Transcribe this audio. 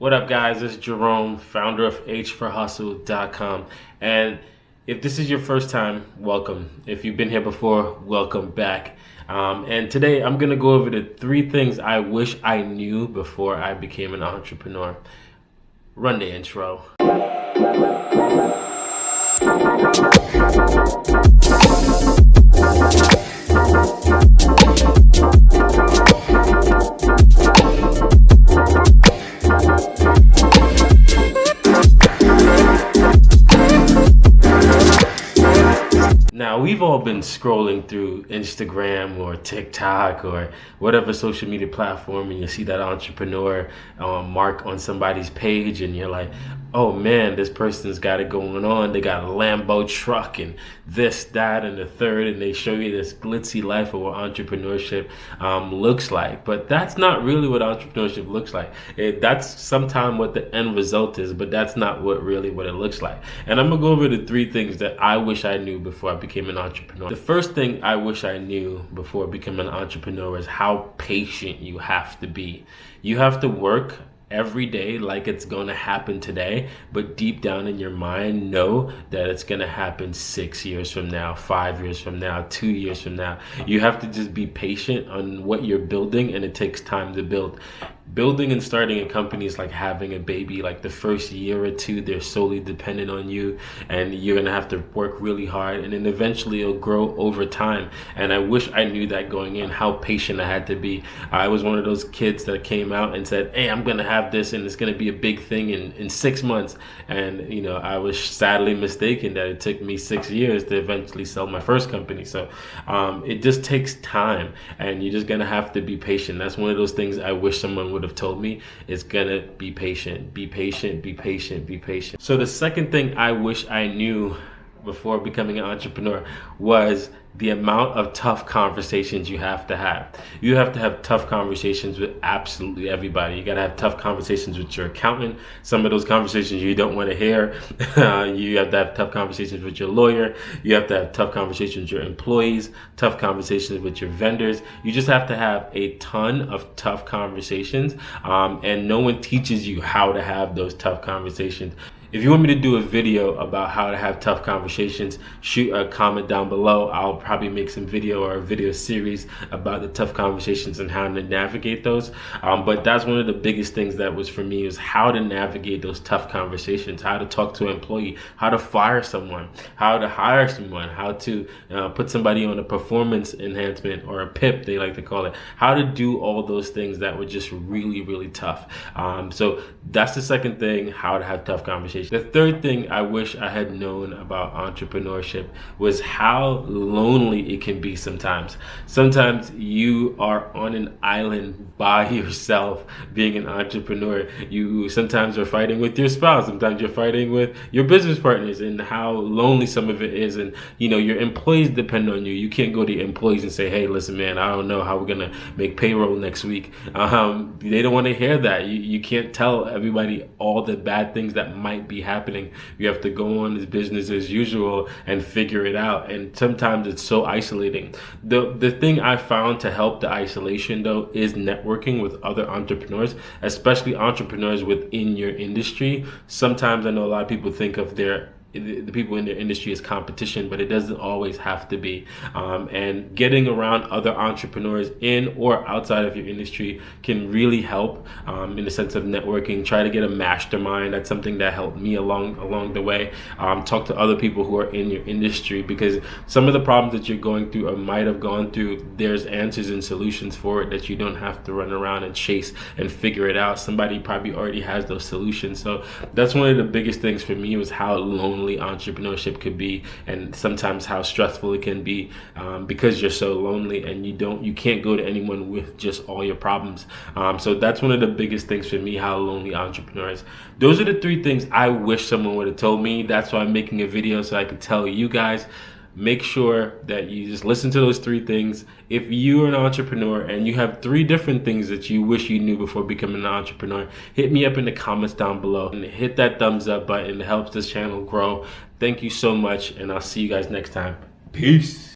What up, guys? It's Jerome, founder of h4hustle.com. And if this is your first time, welcome. If you've been here before, welcome back. And today I'm going to go over the 3 things I wish I knew before I became an entrepreneur. Run the intro. Now, we've all been scrolling through Instagram or TikTok or whatever social media platform, and you see that entrepreneur mark on somebody's page, and you're like, oh man, this person's got it going on. They got a Lambo truck and this, that, and the third, and they show you this glitzy life of what entrepreneurship looks like. But that's not really what entrepreneurship looks like. That's sometimes what the end result is, but that's not what it looks like. And I'm gonna go over the 3 things that I wish I knew before I became an entrepreneur. The first thing I wish I knew before becoming an entrepreneur is how patient you have to be. You have to work every day like it's going to happen today, but deep down in your mind know that it's going to happen 6 years from now, 5 years from now, 2 years from now. You have to just be patient on what you're building, and it takes time to build. Building and starting a company is like having a baby. Like the first year or 2, they're solely dependent on you, and you're gonna have to work really hard, and then eventually it'll grow over time. And I wish I knew that going in, how patient I had to be. I was one of those kids that came out and said, hey, I'm gonna have this and it's gonna be a big thing in 6 months. And you know, I was sadly mistaken that it took me 6 years to eventually sell my first company. So it just takes time, and you're just gonna have to be patient. That's one of those things I wish someone would have told me. Is gonna be patient, be patient, be patient, be patient. So the second thing I wish I knew before becoming an entrepreneur was the amount of tough conversations you have to have. You have to have tough conversations with absolutely everybody. You gotta have tough conversations with your accountant. Some of those conversations you don't want to hear. You have to have tough conversations with your lawyer. You have to have tough conversations with your employees, tough conversations with your vendors. You just have to have a ton of tough conversations, and no one teaches you how to have those tough conversations. If you want me to do a video about how to have tough conversations, shoot a comment down below. I'll probably make some video or a video series about the tough conversations and how to navigate those. But that's one of the biggest things that was for me, is how to navigate those tough conversations, how to talk to an employee, how to fire someone, how to hire someone, how to put somebody on a performance enhancement or a PIP, they like to call it, how to do all those things that were just really, really tough. So that's the second thing, how to have tough conversations. The third thing I wish I had known about entrepreneurship was how lonely it can be sometimes. Sometimes you are on an island by yourself being an entrepreneur. You sometimes are fighting with your spouse, sometimes you're fighting with your business partners, and how lonely some of it is. And you know, your employees depend on you. You can't go to your employees and say, hey, listen, man, I don't know how we're gonna make payroll next week. They don't want to hear that. You can't tell everybody all the bad things that might be happening. You have to go on as business as usual and figure it out. And sometimes it's so isolating. The thing I found to help the isolation though is networking with other entrepreneurs, especially entrepreneurs within your industry. Sometimes I know a lot of people think of the people in their industry as competition, but it doesn't always have to be. And getting around other entrepreneurs in or outside of your industry can really help in the sense of networking. Try to get a mastermind. That's something that helped me along the way. Talk to other people who are in your industry, because some of the problems that you're going through or might have gone through, there's answers and solutions for it that you don't have to run around and chase and figure it out. Somebody probably already has those solutions. So that's one of the biggest things for me, was how lonely entrepreneurship could be, and sometimes how stressful it can be, because you're so lonely and you can't go to anyone with just all your problems. So that's one of the biggest things for me, how lonely entrepreneurs. Those are the 3 things I wish someone would have told me. That's why I'm making a video, so I could tell you guys. Make sure that you just listen to those 3 things. If you're an entrepreneur and you have 3 different things that you wish you knew before becoming an entrepreneur, hit me up in the comments down below and hit that thumbs up button. It helps this channel grow. Thank you so much, and I'll see you guys next time. Peace.